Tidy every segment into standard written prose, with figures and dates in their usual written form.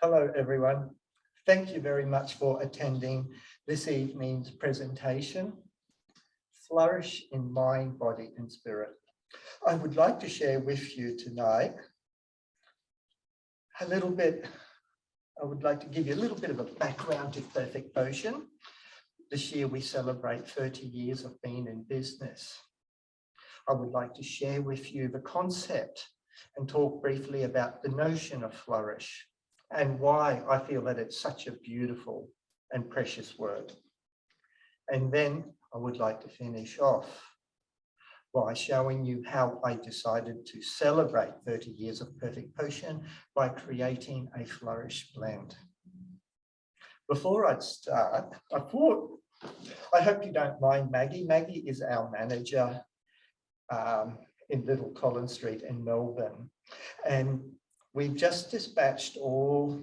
Hello, everyone. Thank you very much for attending this evening's presentation, Flourish in Mind, Body and Spirit. I would like to share with you tonight I would like to give you a little bit of a background to Perfect Potion. This year we celebrate 30 years of being in business. I would like to share with you the concept and talk briefly about the notion of flourish and why I feel that it's such a beautiful and precious word. And then I would like to finish off by showing you how I decided to celebrate 30 years of Perfect Potion by creating a Flourish blend. Before I start, I hope you don't mind Maggie. Maggie is our manager in Little Collins Street in Melbourne. And we've just dispatched all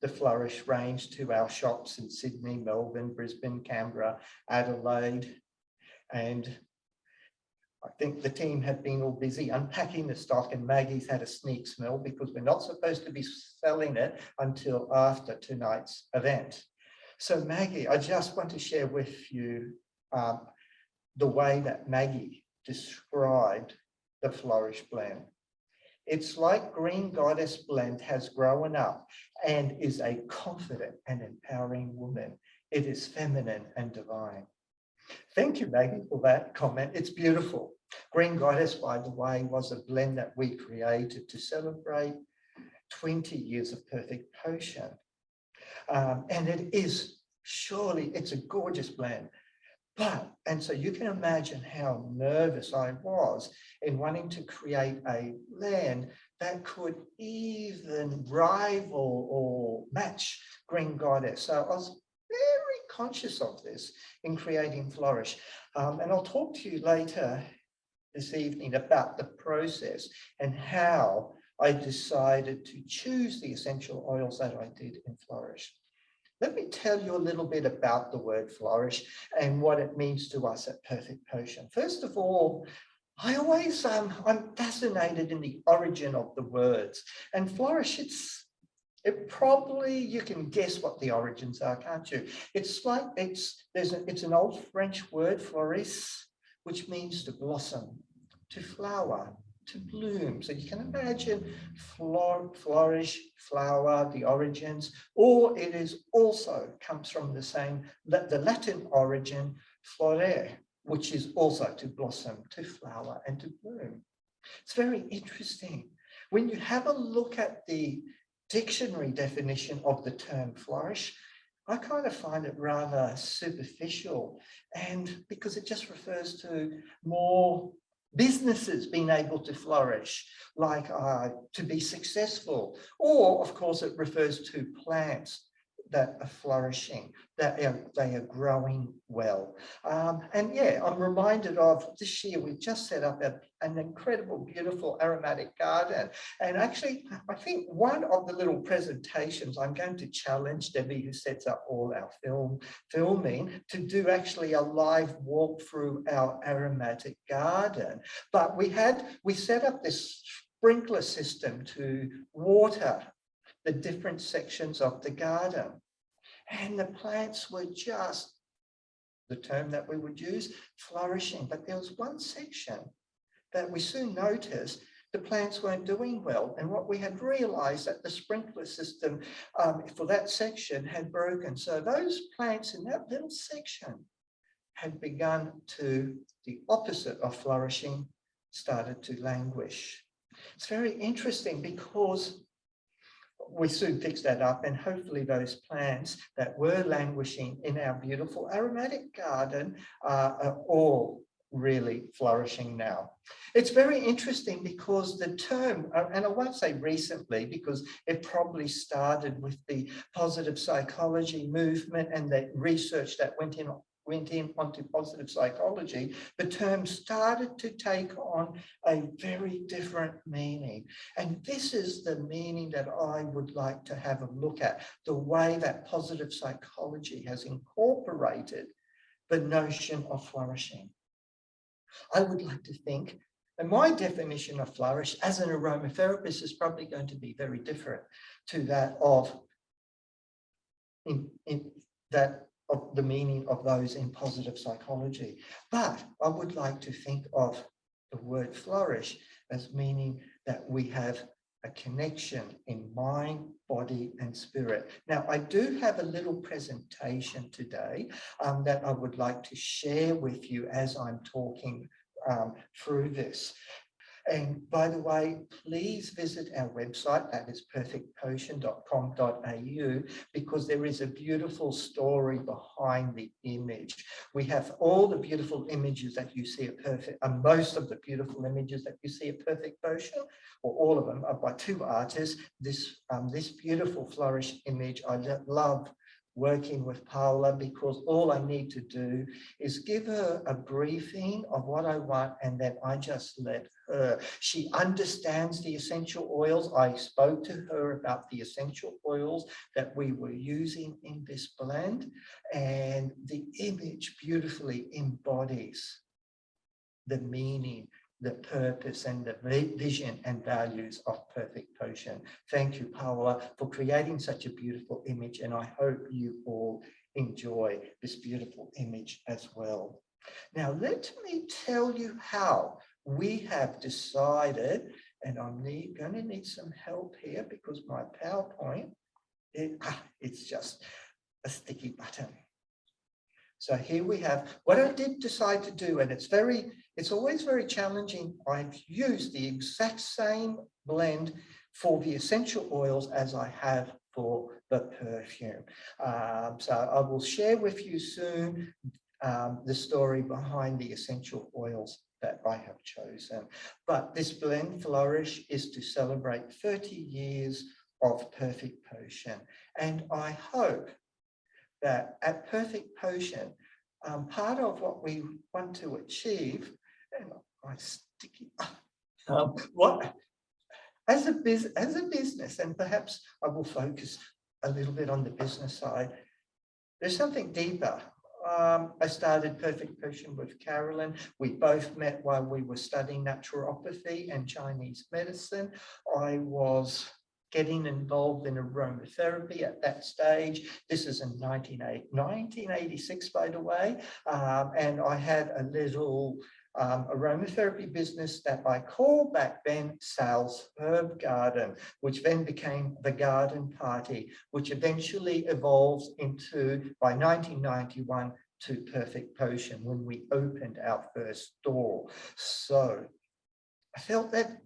the Flourish range to our shops in Sydney, Melbourne, Brisbane, Canberra, Adelaide. And I think the team have been all busy unpacking the stock, and Maggie's had a sneak smell because we're not supposed to be selling it until after tonight's event. So Maggie, I just want to share with you the way that Maggie described the Flourish blend. It's like Green Goddess blend has grown up and is a confident and empowering woman. It is feminine and divine. Thank you, Maggie, for that comment. It's beautiful. Green Goddess, by the way, was a blend that we created to celebrate 20 years of Perfect Potion. And it is it's a gorgeous blend. And so you can imagine how nervous I was in wanting to create a blend that could even rival or match Green Goddess. So I was very conscious of this in creating Flourish. And I'll talk to you later this evening about the process and how I decided to choose the essential oils that I did in Flourish. Let me tell you a little bit about the word flourish and what it means to us at Perfect Potion. First of all, I'm fascinated in the origin of the words. And flourish, you can guess what the origins are, can't you? It's an old French word, floris, which means to blossom, to flower, to bloom. So you can imagine flourish, flower, the origins, or it is also comes from the Latin origin, florere, which is also to blossom, to flower, and to bloom. It's very interesting. When you have a look at the dictionary definition of the term flourish, I kind of find it rather superficial, and because it just refers to more businesses being able to flourish, like to be successful, or of course it refers to plants that are flourishing, that they are growing well. And yeah, I'm reminded of this year, we've just set up an incredible, beautiful aromatic garden. And actually, I think one of the little presentations, I'm going to challenge Debbie, who sets up all our filming, to do actually a live walk through our aromatic garden. But we set up this sprinkler system to water the different sections of the garden. And the plants were just, the term that we would use, flourishing. But there was one section that we soon noticed the plants weren't doing well. And what we had realized that the sprinkler system for that section had broken. So those plants in that little section had begun the opposite of flourishing, started to languish. It's very interesting because we soon fixed that up, and hopefully those plants that were languishing in our beautiful aromatic garden are all really flourishing now. It's very interesting because the term, and I won't say recently because it probably started with the positive psychology movement and the research that went in onto positive psychology, the term started to take on a very different meaning. And this is the meaning that I would like to have a look at, the way that positive psychology has incorporated the notion of flourishing. I would like to think, and my definition of flourish as an aromatherapist is probably going to be very different to that of in that of the meaning of those in positive psychology. But I would like to think of the word flourish as meaning that we have a connection in mind, body, and spirit. Now, I do have a little presentation today that I would like to share with you as I'm talking through this. And by the way, please visit our website, that is perfectpotion.com.au, because there is a beautiful story behind the image. We have all the beautiful images that you see at Perfect, and most of the beautiful images that you see at Perfect Potion, or all of them, are by two artists. This beautiful Flourish image, I love working with Paola, because all I need to do is give her a briefing of what I want, and then I just let her. She understands the essential oils. I spoke to her about the essential oils that we were using in this blend, and the image beautifully embodies the meaning, the purpose, and the vision and values of Perfect Potion. Thank you, Paola, for creating such a beautiful image, and I hope you all enjoy this beautiful image as well. Now, let me tell you how we have decided, and I'm going to need some help here because my PowerPoint, it's just a sticky button. So here we have what I did decide to do, and it's always very challenging. I've used the exact same blend for the essential oils as I have for the perfume. So I will share with you soon the story behind the essential oils that I have chosen. But this blend, Flourish, is to celebrate 30 years of Perfect Potion. And I hope that at Perfect Potion, part of what we want to achieve, and I sticky, as a business, and perhaps I will focus a little bit on the business side, there's something deeper. I started Perfect Potion with Carolyn. We both met while we were studying naturopathy and Chinese medicine. I was getting involved in aromatherapy at that stage. This is in 1986, by the way. And I had a little aromatherapy business that I called back then Sal's Herb Garden, which then became the Garden Party, which eventually evolved into, by 1991, to Perfect Potion when we opened our first store. So I felt that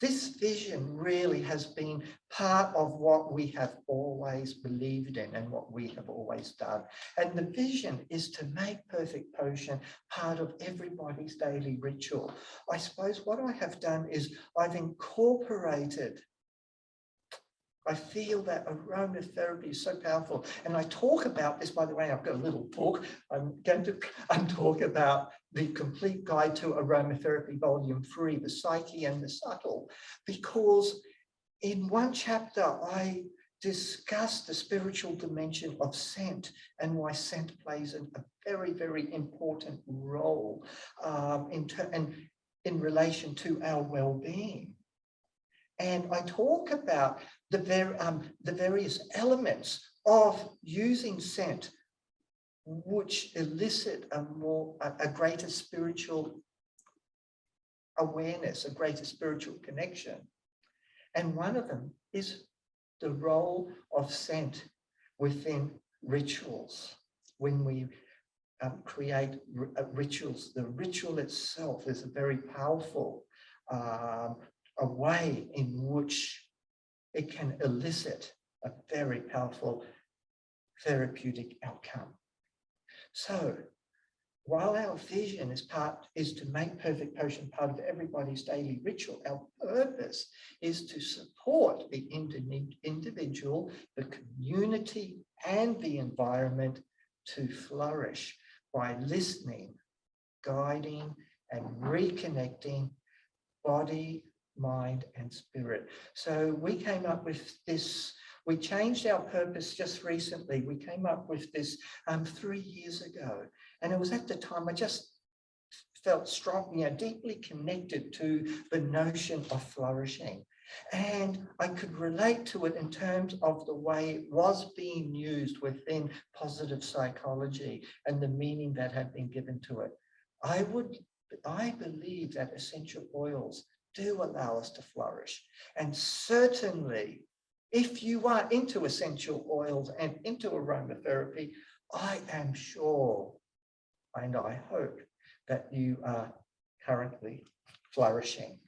this vision really has been part of what we have always believed in and what we have always done. And the vision is to make Perfect Potion part of everybody's daily ritual. I suppose what I have done is I've incorporated, I feel that aromatherapy is so powerful. And I talk about this, by the way, I've got a little book. I'm going to talk about the Complete Guide to Aromatherapy, Volume 3, The Psyche and the Subtle, because in one chapter, I discuss the spiritual dimension of scent and why scent plays a very, very important role in relation to our well-being. And I talk about the various elements of using scent which elicit a greater spiritual awareness, a greater spiritual connection. And one of them is the role of scent within rituals. When we create rituals, the ritual itself is a very powerful a way in which it can elicit a very powerful therapeutic outcome. So while our vision is to make Perfect Potion part of everybody's daily ritual, our purpose is to support the individual, the community, and the environment to flourish by listening, guiding, and reconnecting body, mind, and spirit. So we came up with this, we changed our purpose just recently. We came up with this 3 years ago. And it was at the time I just felt strong, deeply connected to the notion of flourishing. And I could relate to it in terms of the way it was being used within positive psychology and the meaning that had been given to it. I believe that essential oils do allow us to flourish. And certainly, if you are into essential oils and into aromatherapy, I am sure, and I hope, that you are currently flourishing.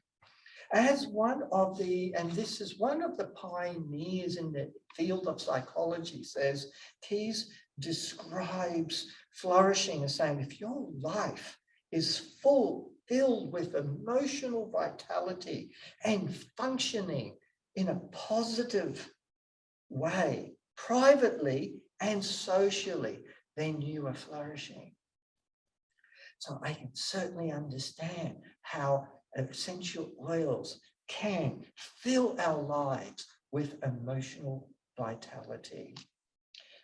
As one of the, and this is one of the pioneers in the field of psychology, says, Keyes describes flourishing as saying, if your life is filled with emotional vitality and functioning in a positive way, privately and socially, then you are flourishing. So I can certainly understand how essential oils can fill our lives with emotional vitality.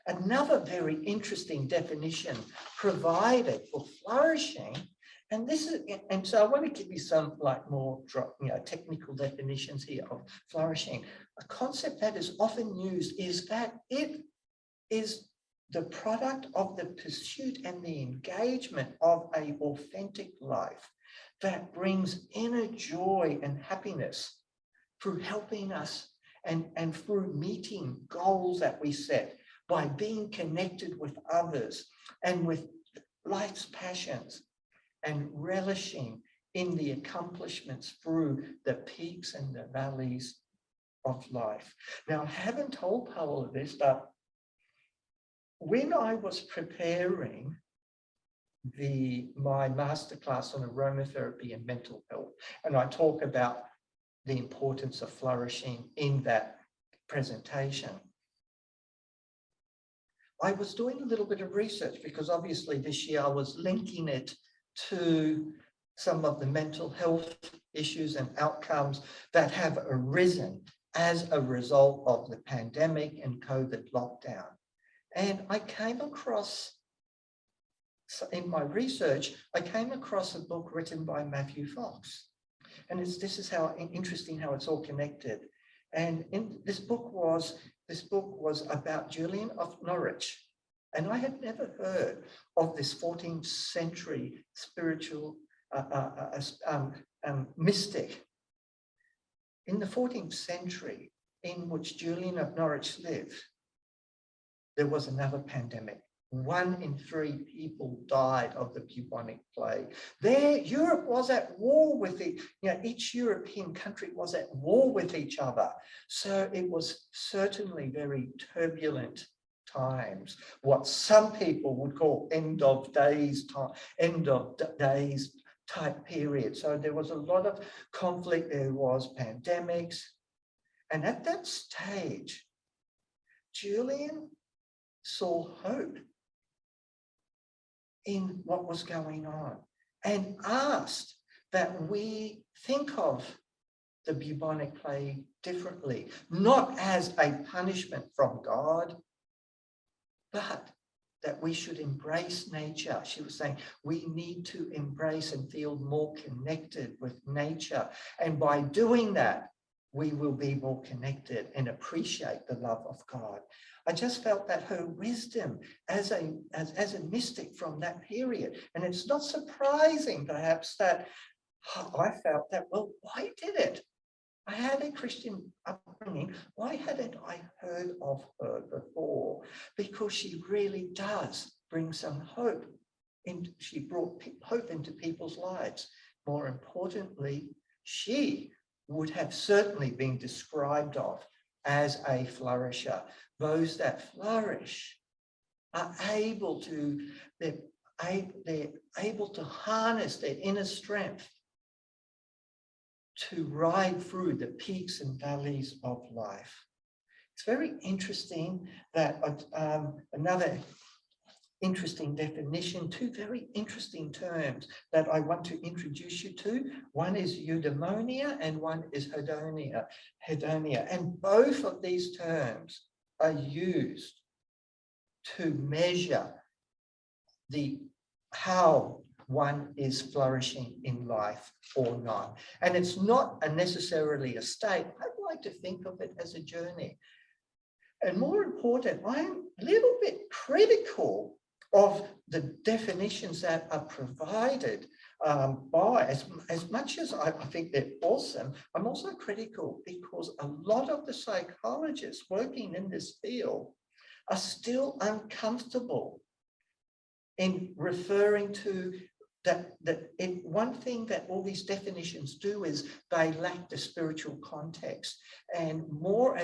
Another very interesting definition provided for flourishing, and this is, and so I want to give you some like more technical definitions here of flourishing. A concept that is often used is that it is the product of the pursuit and the engagement of an authentic life that brings inner joy and happiness through helping us and through meeting goals that we set, by being connected with others and with life's passions, and relishing in the accomplishments through the peaks and the valleys of life. Now, I haven't told Paola this, but when I was preparing my masterclass on aromatherapy and mental health, and I talk about the importance of flourishing in that presentation, I was doing a little bit of research because obviously this year I was linking it to some of the mental health issues and outcomes that have arisen as a result of the pandemic and COVID lockdown. And I came across, in my research, I came across a book written by Matthew Fox. And this is how interesting how it's all connected. And this book was about Julian of Norwich. And I had never heard of this 14th century spiritual mystic. In the 14th century, in which Julian of Norwich lived, there was another pandemic. 1 in 3 people died of the bubonic plague. Europe was at war with each European country was at war with each other. So it was certainly very turbulent times, what some people would call end of days type period. So there was a lot of conflict, there was pandemics. And at that stage, Julian saw hope in what was going on and asked that we think of the bubonic plague differently, not as a punishment from God, but that we should embrace nature. She was saying we need to embrace and feel more connected with nature. And by doing that, we will be more connected and appreciate the love of God. I just felt that her wisdom as a mystic from that period, and it's not surprising perhaps that I felt that, well, why did it? I had a Christian upbringing. Why hadn't I heard of her before? Because she really does bring some hope. She brought hope into people's lives. More importantly, she would have certainly been described of as a flourisher. Those that flourish are able to, they're able to harness their inner strength to ride through the peaks and valleys of life. It's very interesting that another interesting definition, 2 very interesting terms that I want to introduce you to. One is eudaimonia and one is hedonia. And both of these terms are used to measure how one is flourishing in life or not. And it's not necessarily a state. I'd like to think of it as a journey. And more important, I'm a little bit critical of the definitions that are provided by, as much as I think they're awesome, I'm also critical because a lot of the psychologists working in this field are still uncomfortable in referring to one thing that all these definitions do is they lack the spiritual context. And more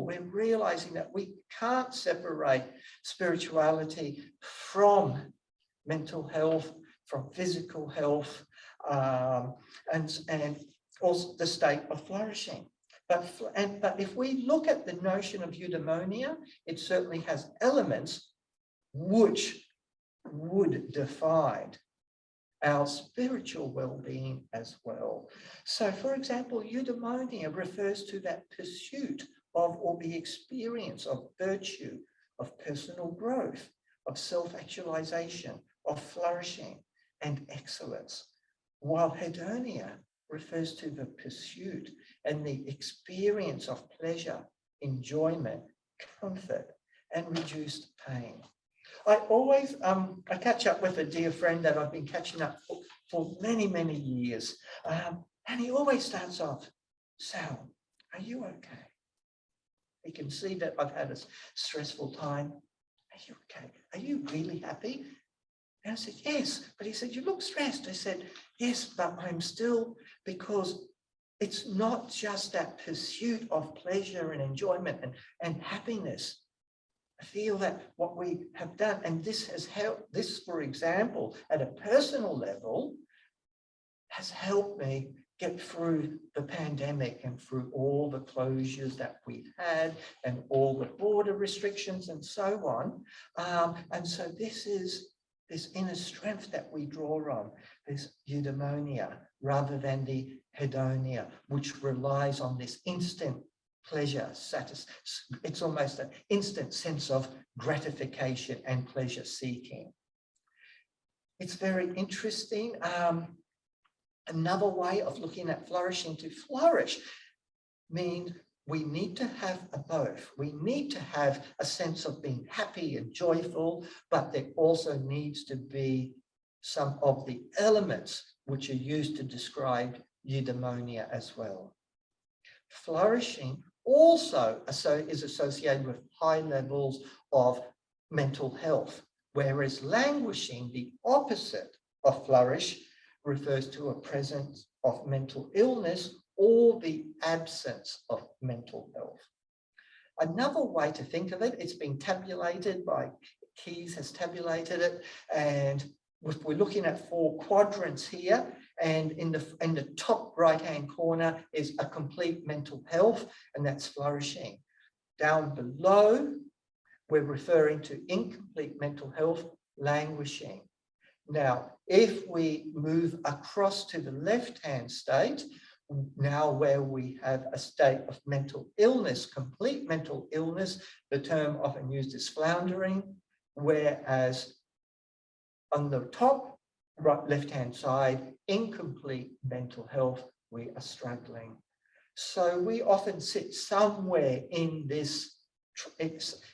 we're realizing that we can't separate spirituality from mental health, from physical health, and also the state of flourishing. But if we look at the notion of eudaimonia, it certainly has elements which would define our spiritual well-being as well. So, for example, eudaimonia refers to that pursuit of or the experience of virtue, of personal growth, of self-actualization, of flourishing and excellence, while hedonia refers to the pursuit and the experience of pleasure, enjoyment, comfort, and reduced pain. I always, I catch up with a dear friend that I've been catching up for many, many years. And he always starts off, Sal, are you okay? He can see that I've had a stressful time. Are you okay? Are you really happy? And I said, yes. But he said, you look stressed. I said, yes, but I'm still, because it's not just that pursuit of pleasure and enjoyment and happiness. I feel that what we have done, and this has helped, this, for example, at a personal level, has helped me get through the pandemic and through all the closures that we've had and all the border restrictions and so on. And so this is this inner strength that we draw on, this eudaimonia, rather than the hedonia, which relies on this instant pleasure, it's almost an instant sense of gratification and pleasure seeking. It's very interesting. Another way of looking at flourishing, to flourish means we need to have a both. We need to have a sense of being happy and joyful, but there also needs to be some of the elements which are used to describe eudaimonia as well. Flourishing also is associated with high levels of mental health, whereas languishing, the opposite of flourish, refers to a presence of mental illness or the absence of mental health. Another way to think of it, it's been tabulated by Keyes, has tabulated it, and we're looking at 4 quadrants here, and in the top right-hand corner is a complete mental health, and that's flourishing. Down below, we're referring to incomplete mental health, languishing. Now, if we move across to the left-hand state, now where we have a state of mental illness, complete mental illness, the term often used is floundering, whereas on the top right left-hand side, incomplete mental health, we are struggling. So we often sit somewhere in this,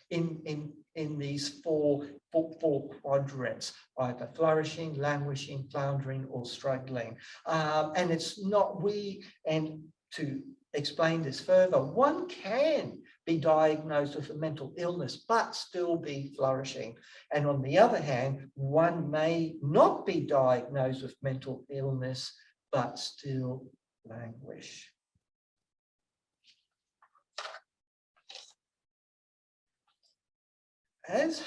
in these four quadrants, either flourishing, languishing, floundering, or struggling. And it's not and to explain this further, one can be diagnosed with a mental illness, but still be flourishing. And on the other hand, one may not be diagnosed with mental illness, but still languish. As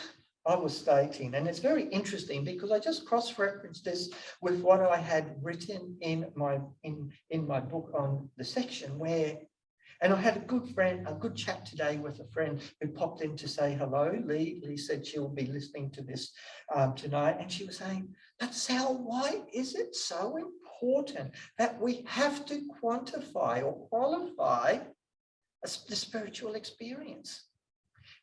I was stating, and it's very interesting because I just cross-referenced this with what I had written in my book on the section where, and I had a good chat today with a friend who popped in to say hello. Lee said she'll be listening to this tonight, and she was saying, but Sal, why is it so important that we have to quantify or qualify the spiritual experience?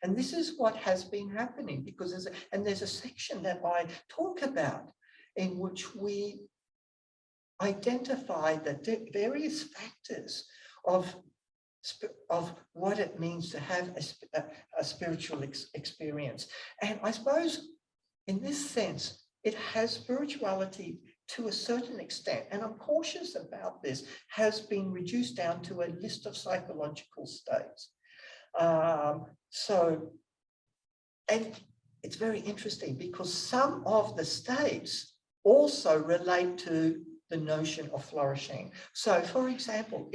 And this is what has been happening, because there's a section that I talk about in which we identify the various factors of what it means to have a spiritual experience. And I suppose in this sense, it has spirituality to a certain extent, and I'm cautious about this, has been reduced down to a list of psychological states. And it's very interesting because some of the states also relate to the notion of flourishing. So, for example,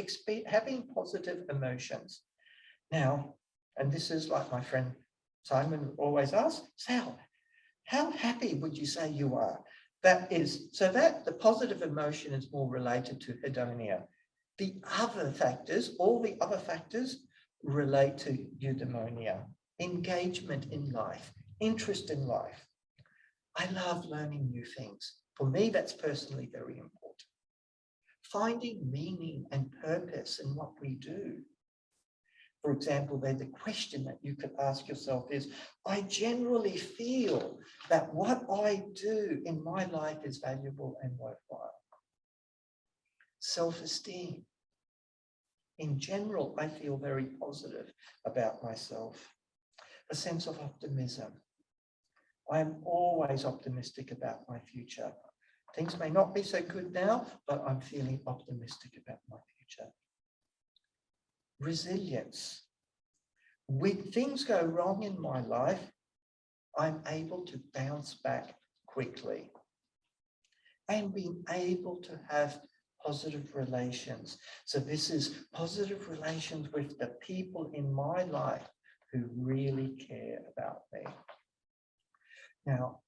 having positive emotions. Now, and this is like my friend Simon always asks, Sal, how happy would you say you are? That is, so that the positive emotion is more related to hedonia. The other factors, all the other factors relate to eudaimonia, engagement in life, interest in life. I love learning new things. For me, that's personally very important. Finding meaning and purpose in what we do. For example, the question that you could ask yourself is, I generally feel that what I do in my life is valuable and worthwhile. Self-esteem. In general, I feel very positive about myself. A sense of optimism. I'm always optimistic about my future. Things may not be so good now, but I'm feeling optimistic about my future. Resilience. When things go wrong in my life, I'm able to bounce back quickly. And being able to have positive relations. So this is positive relations with the people in my life who really care about me. Now,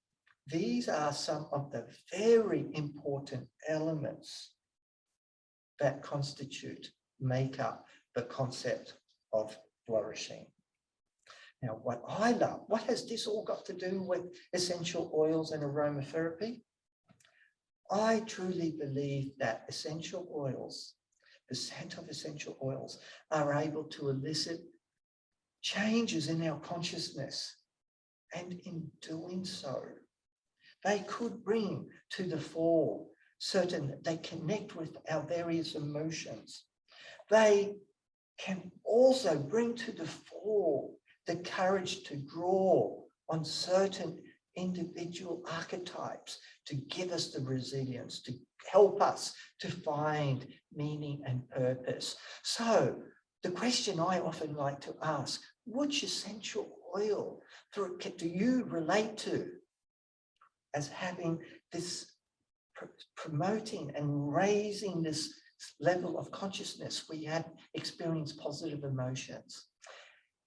these are some of the very important elements that make up the concept of flourishing. Now, what I love, what has this all got to do with essential oils and aromatherapy? I truly believe that essential oils, the scent of essential oils, are able to elicit changes in our consciousness. And in doing so, they could bring to the fore they connect with our various emotions. They can also bring to the fore the courage to draw on certain individual archetypes to give us the resilience, to help us to find meaning and purpose. So the question I often like to ask, which essential oil do you relate to as having this promoting and raising this level of consciousness where you have experienced positive emotions?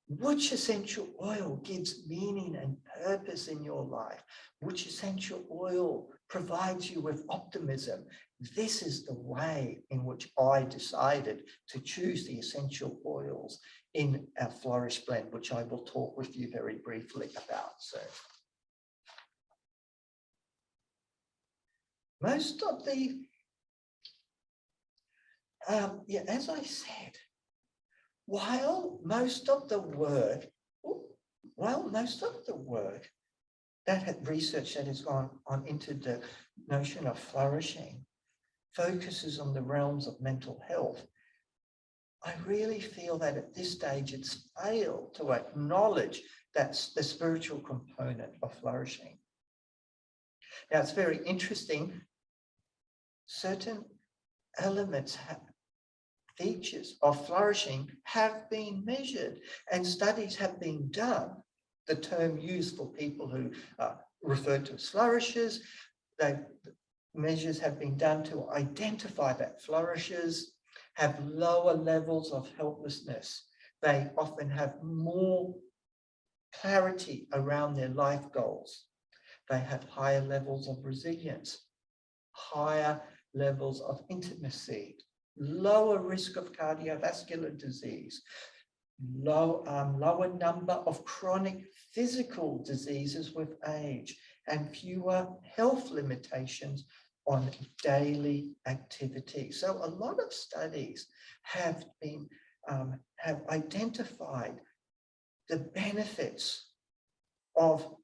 Which essential oil gives meaning and purpose in your life? Which essential oil provides you with optimism? This is the way in which I decided to choose the essential oils in our Flourish blend, which I will talk with you very briefly about. So, most of the, as I said, while most of the work that had research that has gone on into the notion of flourishing focuses on the realms of mental health, I really feel that at this stage it's failed to acknowledge that's the spiritual component of flourishing. Now, it's very interesting. Certain elements, features of flourishing have been measured and studies have been done. The term used for people who are referred to as flourishers, measures have been done to identify that flourishers have lower levels of helplessness. They often have more clarity around their life goals. They have higher levels of resilience, higher levels of intimacy, lower risk of cardiovascular disease, lower number of chronic physical diseases with age, and fewer health limitations on daily activity. So a lot of studies have identified the benefits of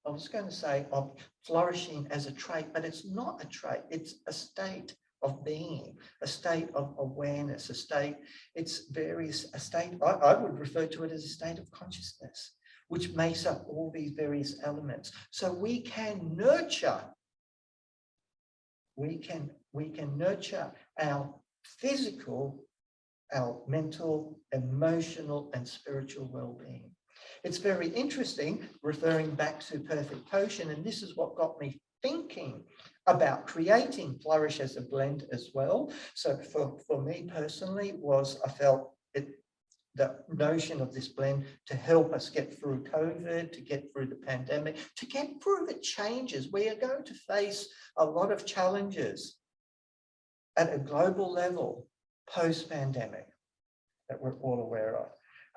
I was going to say of flourishing as a trait, but it's not a trait. It's a state of being, a state of awareness, a state, a state, I would refer to it as a state of consciousness, which makes up all these various elements. So we can nurture, we can nurture our physical, our mental, emotional, and spiritual well-being. It's very interesting, referring back to Perfect Potion, and this is what got me thinking about creating Flourish as a blend as well. So for me personally, I felt the notion of this blend to help us get through COVID, to get through the pandemic, to get through the changes. We are going to face a lot of challenges at a global level post-pandemic that we're all aware of.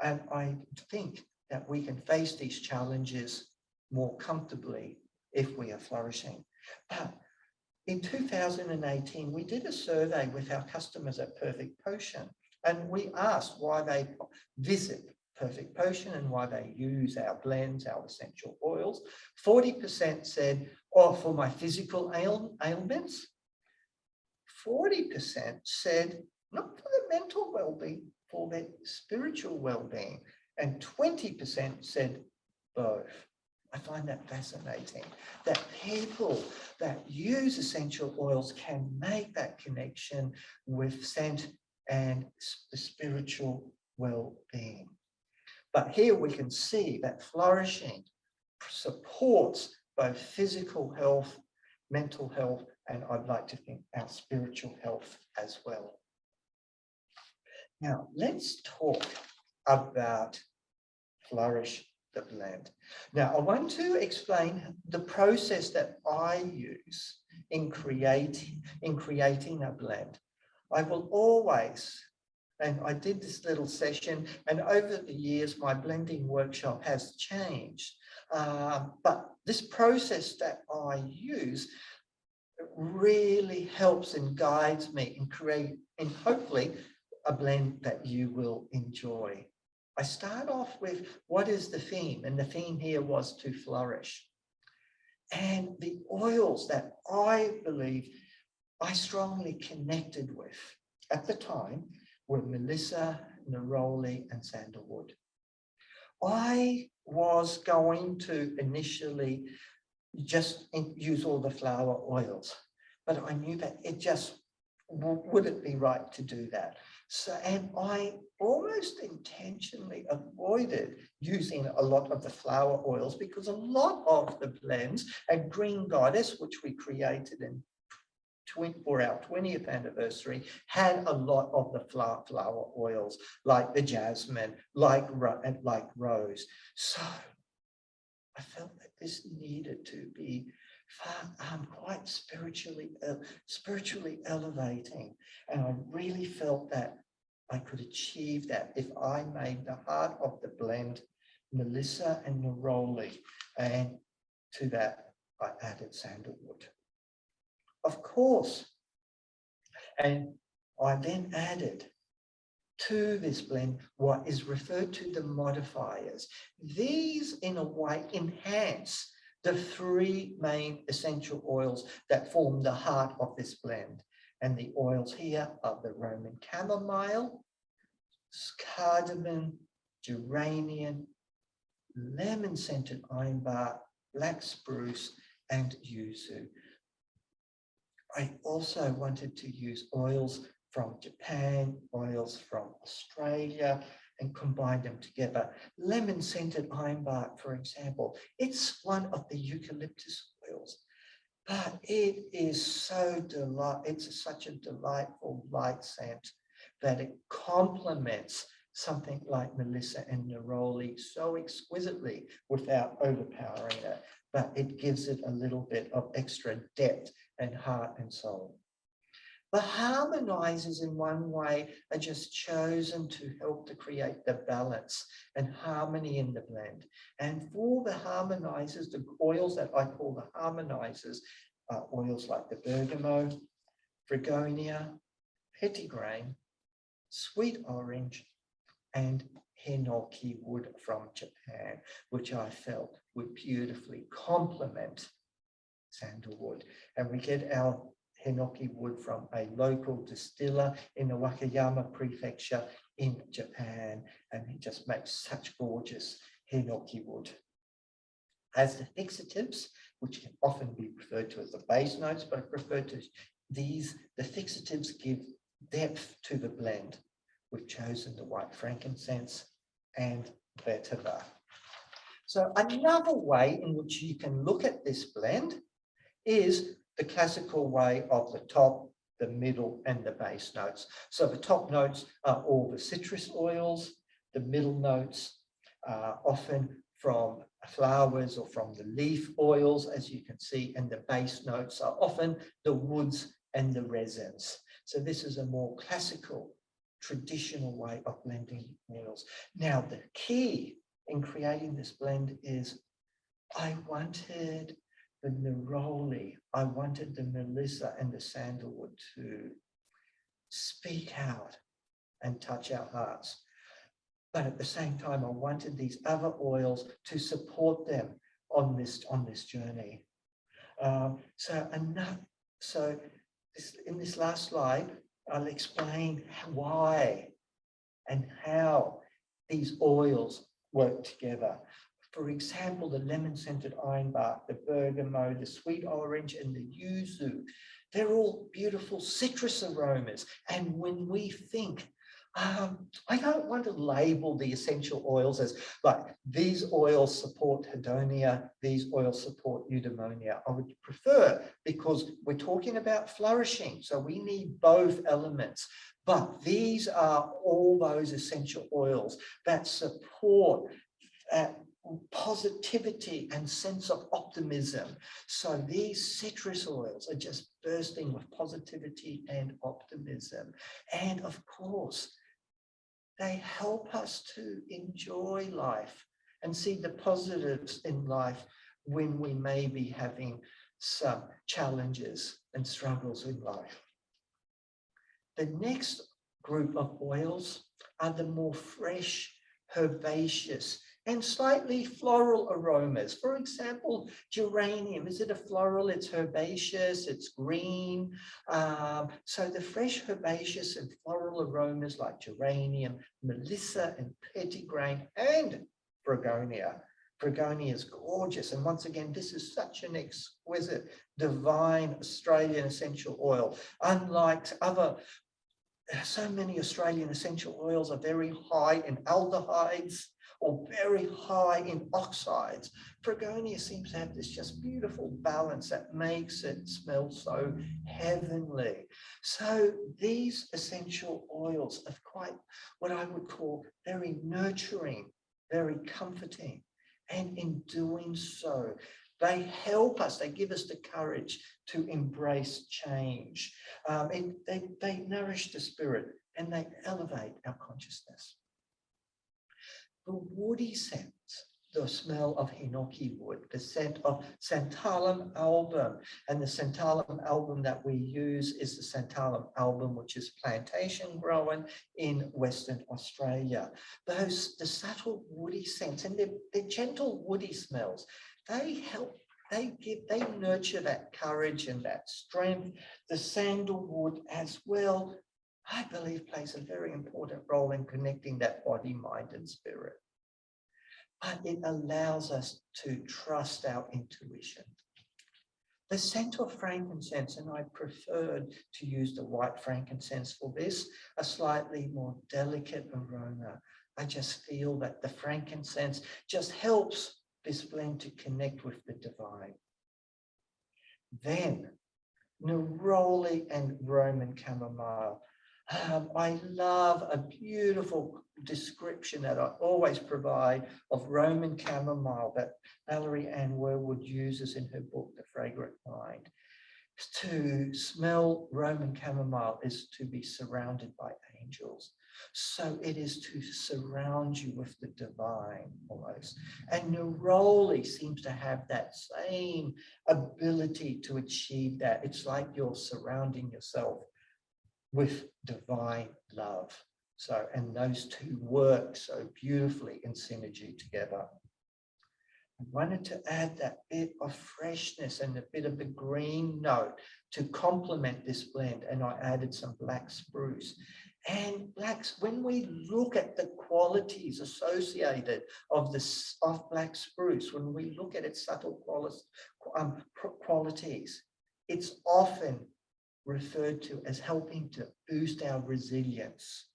And I think that we can face these challenges more comfortably if we are flourishing. But in 2018, we did a survey with our customers at Perfect Potion, and we asked why they visit Perfect Potion and why they use our blends, our essential oils. 40% said, oh, for my physical ailments. 40% said, not for the mental well-being, for their spiritual well-being. And 20% said both. I find that fascinating, that people that use essential oils can make that connection with scent and the spiritual well-being. But here we can see that flourishing supports both physical health, mental health, and I'd like to think our spiritual health as well. Now, let's talk about Flourish the blend. Now, I want to explain the process that I use in creating a blend. I will always, and I did this little session, and over the years, my blending workshop has changed. But this process that I use really helps and guides me in creating, hopefully, a blend that you will enjoy. I start off with what is the theme, and the theme here was to flourish. And the oils that I believe I strongly connected with at the time were Melissa, Neroli, and sandalwood. I was going to initially just use all the flower oils, but I knew that it just wouldn't be right to do that. So, and I almost intentionally avoided using a lot of the flower oils because a lot of the blends at Green Goddess, which we created for our 20th anniversary, had a lot of the flower oils, like the jasmine, like rose. So I felt that this needed to be quite spiritually elevating, and I really felt that I could achieve that if I made the heart of the blend Melissa and Neroli, and to that I added sandalwood, of course. And I then added to this blend what is referred to the modifiers. These, in a way, enhance the three main essential oils that form the heart of this blend. And the oils here are the Roman chamomile, cardamom, geranium, lemon-scented ironbark, black spruce, and yuzu. I also wanted to use oils from Japan, oils from Australia, and combine them together. Lemon-scented ironbark, for example, it's one of the eucalyptus oils, but it is it's such a delightful light scent that it complements something like Melissa and Neroli so exquisitely without overpowering it, but it gives it a little bit of extra depth and heart and soul. The harmonizers, in one way, are just chosen to help to create the balance and harmony in the blend. And for the harmonizers, the oils that I call the harmonizers are oils like the bergamot, Fregonia, petitgrain, sweet orange, and hinoki wood from Japan, which I felt would beautifully complement sandalwood. And we get our hinoki wood from a local distiller in the Wakayama prefecture in Japan, and he just makes such gorgeous hinoki wood. As the fixatives, which can often be referred to as the base notes, but I prefer to these, the fixatives give depth to the blend. We've chosen the white frankincense and vetiver. So another way in which you can look at this blend is the classical way of the top, the middle, and the base notes. So the top notes are all the citrus oils, the middle notes are often from flowers or from the leaf oils, as you can see, and the base notes are often the woods and the resins. So this is a more classical, traditional way of blending oils. Now, the key in creating this blend is I wanted the neroli, I wanted the melissa and the sandalwood to speak out and touch our hearts. But at the same time, I wanted these other oils to support them on this journey. In this last slide, I'll explain why and how these oils work together. For example, the lemon-scented ironbark, the bergamot, the sweet orange, and the yuzu, they're all beautiful citrus aromas. And when we think, I don't want to label the essential oils as like these oils support hedonia, these oils support eudaimonia. I would prefer, because we're talking about flourishing, so we need both elements. But these are all those essential oils that support positivity and sense of optimism. So these citrus oils are just bursting with positivity and optimism. And of course, they help us to enjoy life and see the positives in life when we may be having some challenges and struggles in life. The next group of oils are the more fresh, herbaceous, and slightly floral aromas. For example, geranium, is it a floral? It's herbaceous, it's green. So the fresh herbaceous and floral aromas like geranium, melissa and petitgrain, and Fregonia. Fregonia is gorgeous. And once again, this is such an exquisite, divine Australian essential oil. Unlike so many Australian essential oils are very high in aldehydes or very high in oxides. Fregonia seems to have this just beautiful balance that makes it smell so heavenly. So these essential oils are quite what I would call very nurturing, very comforting. And in doing so, they help us, they give us the courage to embrace change. They nourish the spirit and they elevate our consciousness. The woody scents, the smell of hinoki wood, the scent of Santalum album, and the Santalum album that we use is the Santalum album, which is plantation grown in Western Australia. The subtle woody scents and they're gentle woody smells, they help, they nurture that courage and that strength. The sandalwood as well, I believe, plays a very important role in connecting that body, mind, and spirit. But it allows us to trust our intuition. The scent of frankincense, and I preferred to use the white frankincense for this, a slightly more delicate aroma. I just feel that the frankincense just helps this blend to connect with the divine. Then, neroli and Roman chamomile. I love a beautiful description that I always provide of Roman chamomile that Valerie Ann Werwood uses in her book, The Fragrant Mind. To smell Roman chamomile is to be surrounded by angels. So it is to surround you with the divine almost. And neroli seems to have that same ability to achieve that. It's like you're surrounding yourself with divine love. So, and those two work so beautifully in synergy together. I wanted to add that bit of freshness and a bit of the green note to complement this blend, and I added some black spruce. And blacks, when we look at the qualities associated of black spruce, when we look at its subtle qualities, it's often referred to as helping to boost our resilience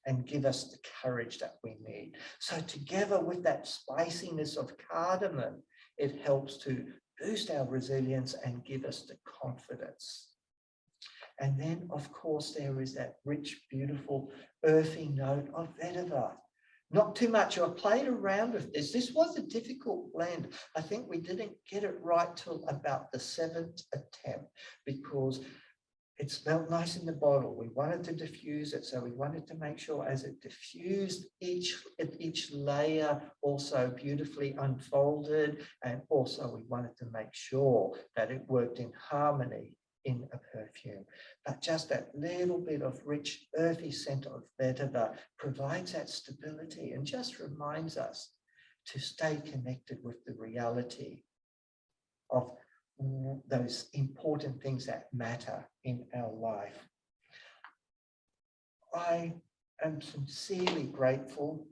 and give us the courage that we need. So together with that spiciness of cardamom, it helps to boost our resilience and give us the confidence. And then, of course, there is that rich, beautiful, earthy note of vetiver. Not too much. I played around with this. This was a difficult blend. I think we didn't get it right till about the 7th attempt because it smelled nice in the bottle. We wanted to diffuse it, so we wanted to make sure as it diffused, each layer also beautifully unfolded, and also we wanted to make sure that it worked in harmony in a perfume. But just that little bit of rich, earthy scent of vetiver provides that stability and just reminds us to stay connected with the reality of those important things that matter in our life. I am sincerely grateful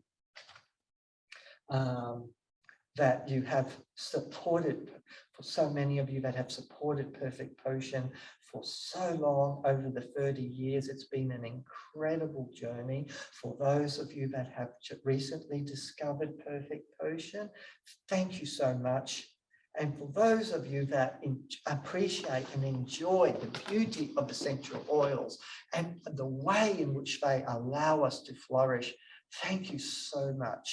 that you have supported, for so many of you that have supported Perfect Potion for so long, over the 30 years. It's been an incredible journey. For those of you that have recently discovered Perfect Potion, thank you so much. And for those of you that appreciate and enjoy the beauty of essential oils and the way in which they allow us to flourish, thank you so much.